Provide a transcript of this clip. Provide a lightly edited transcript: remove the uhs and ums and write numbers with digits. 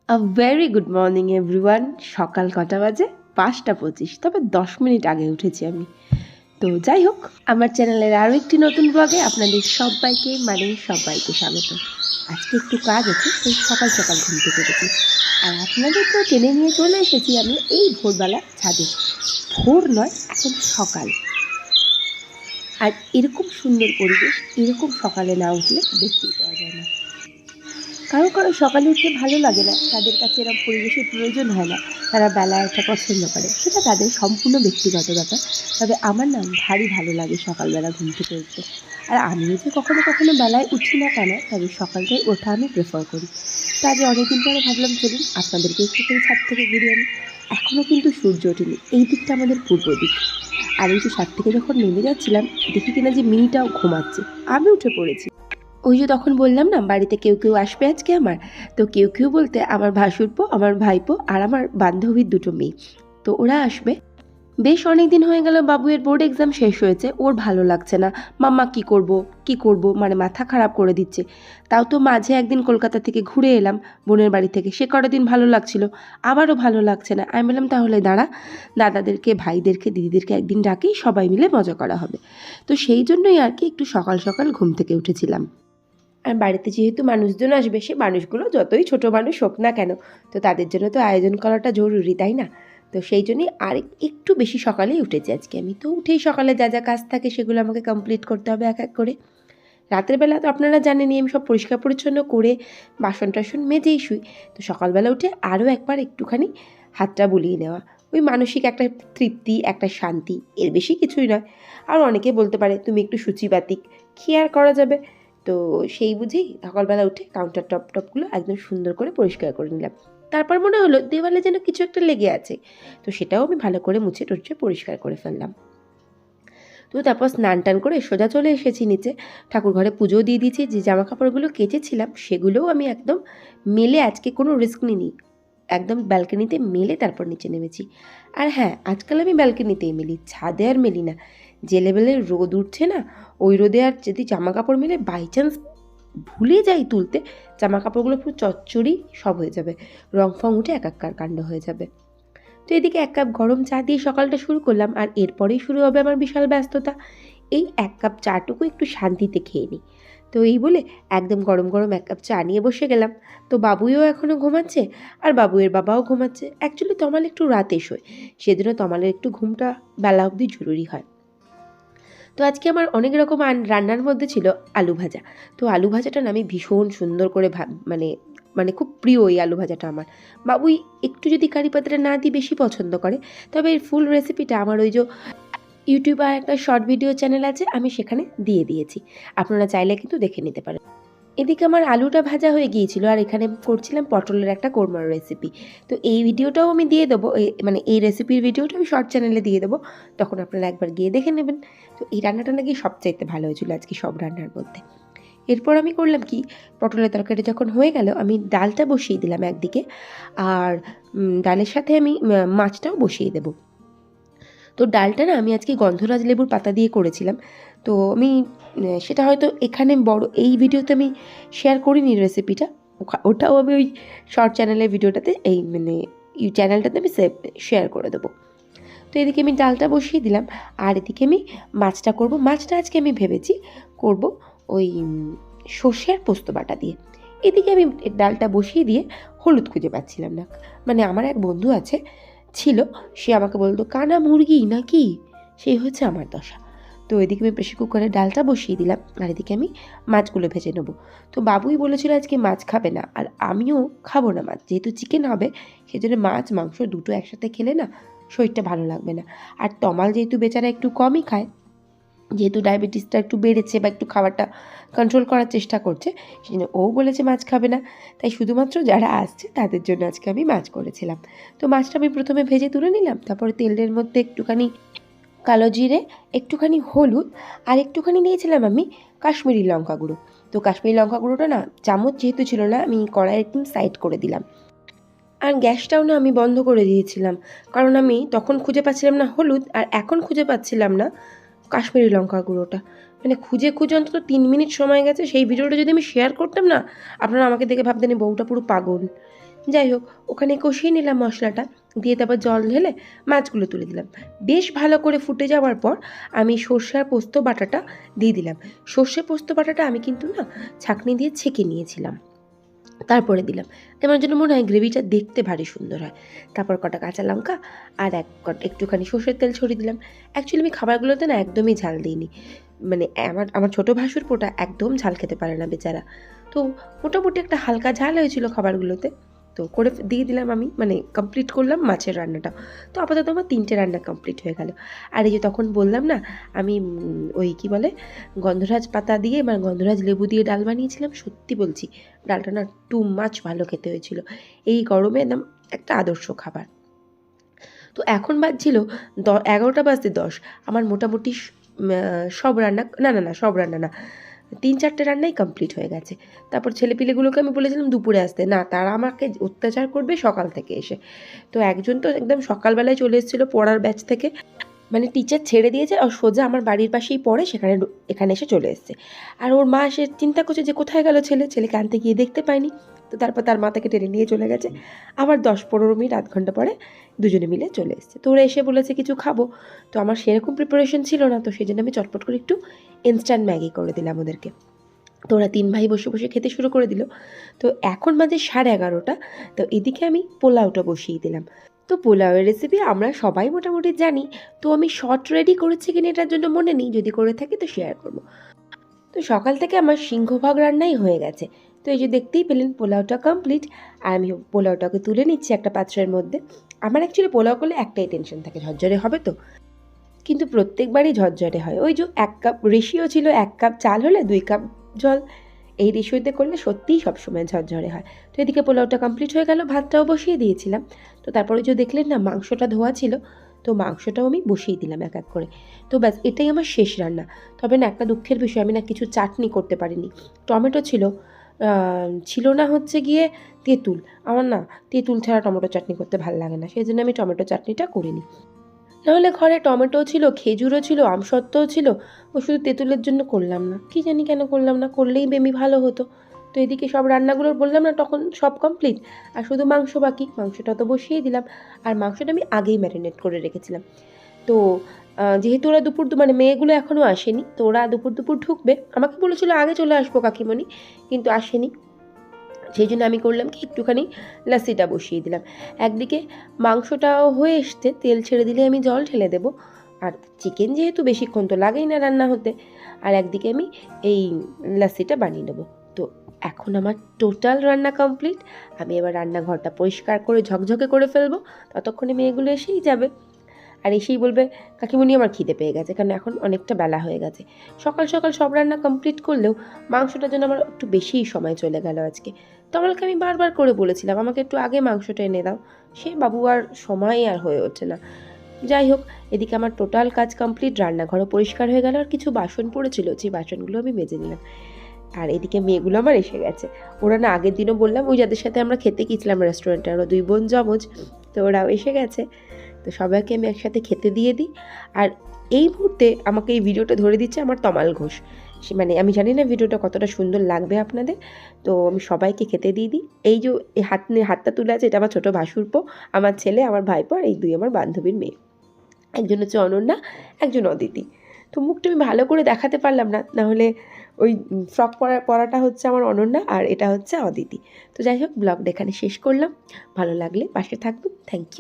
Very good morning everyone. সকাল কটা বাজে? 5টা 25। তবে 10 মিনিট আগে উঠেছি আমি। তো যাই হোক, আমার চ্যানেলের আরও একটি নতুন ব্লগে আপনাদের সবাইকে স্বাগত। আজকে একটু কাজ আছে, তাই সকাল সকাল ঘুম থেকে উঠেছি। আর আপনাদের তো টেনে নিয়ে চলে এসেছি আমি এই ভোরবেলা ছাদে। ভোর নয়, এখন সকাল। আর এরকম সুন্দর পরিবেশ এরকম সকালে না উঠলে দেখতেই পাওয়া যায় না। কারো কারো সকালে উঠতে ভালো লাগে না, তাদের কাছে এরকম পরিবেশের প্রয়োজন হয় না, তারা বেলা একটা পছন্দ করে, সেটা তাদের সম্পূর্ণ ব্যক্তিগত ব্যাপার। তবে আমার না ভারী ভালো লাগে সকালবেলা ঘুম থেকে উঠতে। আর আমিও যে কখনো কখনো বেলায় উঠি না তা না, তবে সকালটাই ওঠা আমি প্রেফার করি। তা যে অনেকদিন পরে ভাবলাম চলুন আপনাদেরকে একটু করে ছাদ থেকে ঘুরিয়ে আনি। এখনও কিন্তু সূর্য ওঠেনি, এই দিকটা আমাদের পূর্ব দিক। আর এই যে ছাদ থেকে যখন নেমে যাচ্ছিলাম, দেখি কিনা যে মিনিটাও ঘুমাচ্ছে, আমি উঠে পড়েছি। ওই যে তখন বললাম না বাড়িতে কেউ কেউ আসবে আজকে আমার, তো কেউ কেউ বলতে আমার ভাসুরপো, আমার ভাইপো আর আমার বান্ধবীর দুটো মেয়ে। তো ওরা আসবে। বেশ অনেক দিন হয়ে গেল, বাবুয়ের বোর্ড এক্সাম শেষ হয়েছে, ওর ভালো লাগছে না। মাম্মা কি করব মানে মাথা খারাপ করে দিচ্ছে। তাও তো মাঝে একদিন কলকাতা থেকে ঘুরে এলাম বোনের বাড়ি থেকে, সে কটা দিন ভালো লাগছিল, আবারও ভালো লাগছে না। আমি বললাম তাহলে দাঁড়া, দাদাদেরকে ভাইদেরকে দিদিদেরকে একদিন ডাকি, সবাই মিলে মজা করা হবে। তো সেই জন্যই আর কি একটু সকাল সকাল ঘুম থেকে উঠেছিলাম। আর বাড়িতে যেহেতু মানুষজন আসবে, সে মানুষগুলো যতই ছোট মানুষ হোক না কেন, তো তাদের জন্য তো আয়োজন করাটা জরুরি, তাই না? তো সেই জন্যই আর একটু বেশি সকালেই উঠেছি আজকে আমি। তো উঠেই সকালে যা যা কাজ থাকে সেগুলো আমাকে কমপ্লিট করতে হবে এক এক করে। রাতের বেলা তো আপনারা জানেনই আমি সব পরিষ্কার পরিচ্ছন্ন করে বাসন টাসন মেজেই শুই। তো সকালবেলা উঠে আরও একবার একটুখানি হাতটা বুলিয়ে নেওয়া, ওই মানসিক একটা তৃপ্তি, একটা শান্তি, এর বেশি কিছুই নয়। আর অনেকে বলতে পারে তুমি একটু সূচিবাতিক, কি আর করা যাবে। তো সেই বুঝেই সকালবেলা উঠে কাউন্টার টপগুলো একদম সুন্দর করে পরিষ্কার করে নিলাম। তারপর মনে হলো দেওয়ালে যেন কিছু একটা লেগে আছে, তো সেটাও আমি ভালো করে মুছে টুছে পরিষ্কার করে ফেললাম। তো তারপর স্নান টান করে সোজা চলে এসেছি নিচে, ঠাকুর ঘরে পুজো দিয়ে দিয়েছি। যে জামা কাপড়গুলো কেচেছিলাম সেগুলোও আমি একদম মেলে, আজকে কোনো রিস্ক নিইনি, একদম ব্যালকনিতে মেলে তারপর নিচে নেমেছি। আর হ্যাঁ, আজকাল আমি ব্যালকনিতেই মেলি, ছাদে আর মেলি না। যে লেভেলের রোদ উঠছে না, ওই রোদে আর যদি জামা কাপড় মেলে বাই চান্স ভুলে যাই তুলতে, জামা কাপড়গুলো পুরো চচ্চড়ি সব হয়ে যাবে, রং ফং উঠে একাকার কাণ্ড হয়ে যাবে। তো এদিকে 1 কাপ গরম চা দিয়ে সকালটা শুরু করলাম, আর এরপরেই শুরু হবে আমার বিশাল ব্যস্ততা। এই 1 কাপ চাটুকু একটু শান্তিতে খেয়ে নিই। তো এই বলে একদম গরম গরম 1 কাপ চা নিয়ে বসে গেলাম। তো বাবুইও এখনও ঘুমাচ্ছে, আর বাবুয়ের বাবাও ঘুমাচ্ছে। অ্যাকচুয়ালি তমাল একটু রাতে শোয়, সেজন্য তমালের একটু ঘুমটা বেলা অবধি জরুরি হয়। তো আজকে আমার অনেক রকম রান্নার মধ্যে ছিল আলু ভাজা। তো আলু ভাজাটা না আমি ভীষণ সুন্দর করে মানে মানে খুব প্রিয় এই আলু ভাজাটা আমার। বাবুই একটু যদি কারি পাতাটা না দিয়ে বেশি পছন্দ করে। তবে এর ফুল রেসিপিটা আমার ওই যে ইউটিউবে আর একটা শর্ট ভিডিও চ্যানেল আছে, আমি সেখানে দিয়ে দিয়েছি, আপনারা চাইলে কিন্তু দেখে নিতে পারেন। এদিকে আমার আলুটা ভাজা হয়ে গিয়েছিল, আর এখানে করছিলাম পটলের একটা কোরমার রেসিপি। তো এই ভিডিওটাও আমি দিয়ে দেবো, মানে এই রেসিপির ভিডিওটা আমি শর্ট চ্যানেলে দিয়ে দেবো, তখন আপনারা একবার গিয়ে দেখে নেবেন। তো এই রান্নাটা নাকি সবচাইতে ভালো হয়েছিল আজকে সব রান্নার মধ্যে। এরপর আমি করলাম কি, পটলের তরকারি যখন হয়ে গেল, আমি ডালটা বসিয়ে দিলাম একদিকে, আর ডালের সাথে আমি মাছটাও বসিয়ে দেবো। তো ডালটা না আমি আজকে গন্ধরাজ লেবুর পাতা দিয়ে করেছিলাম। তো আমি সেটা হয়তো এখানে এই ভিডিওতে আমি শেয়ার করিনি রেসিপিটা, ওটাও আমি ওই শর্ট চ্যানেলের ভিডিওটাতে এই মানে চ্যানেলটাতে আমি শেয়ার করে দেবো। তো এদিকে আমি ডালটা বসিয়ে দিলাম, আর এদিকে আমি মাছটা করব। মাছটা আজকে আমি ভেবেছি করব ওই সর্ষে আর পোস্ত বাটা দিয়ে। এদিকে আমি ডালটা বসিয়ে দিয়ে হলুদ খুঁজে পাচ্ছিলাম না। মানে আমার এক বন্ধু ছিল, সে আমাকে বলতো কানা মুরগি নাকি, সেই হচ্ছে আমার দশা। তো এদিকে আমি প্রেশার কুকারে ডালটা বসিয়ে দিলাম, আর এদিকে আমি মাছগুলো ভেজে নেবো। তো বাবুই বলেছিল আজকে মাছ খাবে না, আর আমিও খাবো না মাছ, যেহেতু চিকেন হবে সেজন্য মাছ মাংস দুটো একসাথে খেলে না শরীরটা ভালো লাগবে না। আর তমাল যেহেতু বেচারা একটু কমই খায়, যেহেতু ডায়াবেটিসটা একটু বেড়েছে বা একটু খাবারটা কন্ট্রোল করার চেষ্টা করছে, সেজন্য ও বলেছে মাছ খাবে না। তাই শুধুমাত্র যারা আসছে তাদের জন্য আজকে আমি মাছ করেছিলাম। তো মাছটা আমি প্রথমে ভেজে তুলে নিলাম, তারপরে তেলের মধ্যে একটুখানি কালো জিরে, একটুখানি হলুদ, আর একটুখানি দিয়েছিলাম আমি কাশ্মীরি লঙ্কা গুঁড়ো। তো কাশ্মীরি লঙ্কা গুঁড়োটা না চামচ যেহেতু ছিল না, আমি কড়াই একদম সাইড করে দিলাম। আর গ্যাসটাও না আমি বন্ধ করে দিয়েছিলাম, কারণ আমি তখন খুঁজে পাচ্ছিলাম না হলুদ, আর এখন খুঁজে পাচ্ছিলাম না কাশ্মীরি লঙ্কা গুঁড়োটা। মানে খুঁজে অন্তত 3 মিনিট সময় গেছে। সেই ভিডিওটা যদি আমি শেয়ার করতাম না, আপনারা আমাকে দেখে ভাবতেন এই বউটা পুরো পাগল। যাই হোক, ওখানে কষিয়ে নিলাম মশলাটা, দিয়ে তারপর জল ঢেলে মাছগুলো তুলে দিলাম। বেশ ভালো করে ফুটে যাওয়ার পর আমি সর্ষে আর পোস্ত বাটাটা দিয়ে দিলাম। সর্ষে পোস্ত বাটাটা আমি কিন্তু না ছাঁকনি দিয়ে ছেঁকে নিয়েছিলাম, তারপরে দিলাম। আমার জন্য মনে হয় গ্রেভিটা দেখতে ভারী সুন্দর হয়। তারপর কটা কাঁচা লঙ্কা আর একটুখানি সর্ষের তেল ছড়িয়ে দিলাম। অ্যাকচুয়ালি আমি খাবারগুলোতে না একদমই ঝাল দিইনি, মানে আমার ছোটো ভাসুরপোটা একদম ঝাল খেতে পারে না বেচারা। তো মোটামুটি একটা হালকা ঝাল হয়েছিল খাবারগুলোতে, তো করে দিয়ে দিলাম আমি, মানে কমপ্লিট করলাম মাছের রান্নাটা। তো আপাতত আমার 3টে রান্না কমপ্লিট হয়ে গেল। আর এই যে তখন বললাম না আমি ওই কী বলে গন্ধরাজ পাতা দিয়ে, মানে গন্ধরাজ লেবু দিয়ে ডাল বানিয়েছিলাম, সত্যি বলছি ডালটা না টু মাচ ভালো খেতে হয়েছিল। এই গরমে একদম একটা আদর্শ খাবার। তো এখন বাজছিল 11টা বাজতে 10। আমার মোটামুটি সব রান্না না সব রান্না না, 3-4টে রান্নাই কমপ্লিট হয়ে গেছে। তারপর ছেলেপিলেগুলোকে আমি বলেছিলাম দুপুরে আসতে, না তারা আমাকে অত্যাচার করবে সকাল থেকে এসে। তো একজন তো একদম সকালবেলায় চলে এসেছিলো পড়ার ব্যাচ থেকে, মানে টিচার ছেড়ে দিয়েছে আর সোজা আমার বাড়ির পাশেই পড়ে, এখানে এসে চলে এসছে। আর ওর মা এসে চিন্তা করছে যে কোথায় গেল ছেলেকে আনতে গিয়ে দেখতে পায়নি। তো তারপর তার মা তাকে টেনে নিয়ে চলে গেছে। আবার 10-15 মিনিট আধ ঘন্টা পরে দুজনে মিলে চলে এসছে। তো ওরা এসে বলেছে কিছু খাবো, তো আমার সেরকম প্রিপারেশন ছিল না, তো সেই জন্য আমি চটপট করে একটু ইনস্ট্যান্ট ম্যাগি করে দিলাম ওদেরকে। তো ওরা 3 ভাই বসে বসে খেতে শুরু করে দিল। তো এখন বাজে 11:30। তো এদিকে আমি পোলাওটা বসিয়ে দিলাম। তো পোলাওয়ের রেসিপি আমরা সবাই মোটামুটি জানি, তো আমি শর্ট রেডি করেছি কিনা এটার জন্য মনে নেই, যদি করে থাকি তো শেয়ার করব। তো সকাল থেকে আমার সিংহভাগ রান্নাই হয়ে গেছে। তো এই যে দেখতেই পেলেন পোলাওটা কমপ্লিট, আর আমি পোলাওটাকে তুলে নিচ্ছি একটা পাত্রের মধ্যে। আমার অ্যাকচুয়ালি পোলাও করলে একটাই টেনশন থাকে, ঝরঝরে হবে তো, কিন্তু প্রত্যেকবারই ঝরঝরে হয়। ওই যে 1 কাপ রেশিও ছিল, 1 কাপ চাল হলে 2 কাপ জল, এই রেশিওতে করলে সত্যিই সবসময় ঝরঝরে হয়। তো এদিকে পোলাওটা কমপ্লিট হয়ে গেল, ভাতটাও বসিয়ে দিয়েছিলাম। তো তারপরে যে দেখলেন না মাংসটা ধোয়া ছিল, তো মাংসটাও আমি বসিয়ে দিলাম এক এক করে। তো ব্যাস এটাই আমার শেষ রান্না। তবে না একটা দুঃখের বিষয়, আমি না কিছু চাটনি করতে পারিনি। টমেটো ছিল না হচ্ছে গিয়ে তেঁতুল। আমার না তেঁতুল ছাড়া টমেটো চাটনি করতে ভালো লাগে না, সেই জন্য আমি টমেটো চাটনিটা করিনি। নাহলে ঘরে টমেটোও ছিল, খেজুরও ছিল, আমসত্ত্বও ছিল, ও শুধু তেঁতুলের জন্য করলাম না, কী জানি কেন করলাম না, করলেই বেমি ভালো হতো। তো এদিকে সব রান্নাগুলোর বললাম না তখন সব কমপ্লিট, আর শুধু মাংস বাকি, মাংসটা তো বসিয়ে দিলাম। আর মাংসটা আমি আগেই ম্যারিনেট করে রেখেছিলাম। তো যেহেতু ওরা মানে মেয়েগুলো এখনও আসেনি, তো ওরা দুপুর ঢুকবে, আমাকে বলেছিল আগে চলে আসবো কাকিমণি, কিন্তু আসেনি। সেই জন্য আমি করলাম কি একটুখানি লাসিটা বসিয়ে দিলাম। একদিকে মাংসটাও হয়ে এসছে, তেল ছেড়ে দিলে আমি জল ঢেলে দেবো, আর চিকেন যেহেতু বেশিক্ষণ তো লাগেই না রান্না হতে। আর একদিকে আমি এই লাসিটা বানিয়ে নেবো। তো এখন আমার টোটাল রান্না কমপ্লিট। আমি এবার রান্নাঘরটা পরিষ্কার করে ঝকঝকে করে ফেলবো, ততক্ষণে মেয়েগুলো এসেই যাবে। আর এসেই বলবে কাকিমণি আমার খিদে পেয়ে গেছে, কারণ এখন অনেকটা বেলা হয়ে গেছে। সকাল সকাল সব রান্না কমপ্লিট করলেও মাংসটার জন্য আমার একটু বেশিই সময় চলে গেল আজকে। তমালকে আমি বারবার করে বলেছিলাম আমাকে একটু আগে মাংসটা এনে দাও, সে বাবু আর সময় আর হয়ে ওঠে না। যাই হোক, এদিকে আমার টোটাল কাজ কমপ্লিট, রান্নাঘরও পরিষ্কার হয়ে গেল, আর কিছু বাসন পড়েছিল যে বাসনগুলো আমি মেজে নিলাম। আর এদিকে মেয়েগুলো আমার এসে গেছে। ওরা না আগের দিনও বললাম ওই যাদের সাথে আমরা খেতে গিয়েছিলাম রেস্টুরেন্টে, ওরা 2 বোন জমজ, তো ওরাও এসে গেছে। তো সবাইকে আমি একসাথে খেতে দিয়ে দিই। আর এই মুহূর্তে আমাকে এই ভিডিওটা ধরে দিচ্ছে আমার তমাল ঘোষ। মানে আমি জানি না ভিডিওটা কতটা সুন্দর লাগবে আপনাদের, তো আমি সবাইকে খেতে দিয়ে দিই। এই যে হাতটা তুলে আছে, এটা আমার ছোটো ভাসুরপো, আমার ছেলে, আমার ভাইপো, আর এই 2 আমার বান্ধবীর মেয়ে। একজন হচ্ছে অনন্যা, একজন অদিতি। তো মুখটা আমি ভালো করে দেখাতে পারলাম না, নাহলে ওই ফ্রক পরাটা হচ্ছে আমার অনন্যা, আর এটা হচ্ছে অদিতি। তো যাই হোক, ব্লগটা এখানে শেষ করলাম। ভালো লাগলে পাশে থাকবেন। Thank you.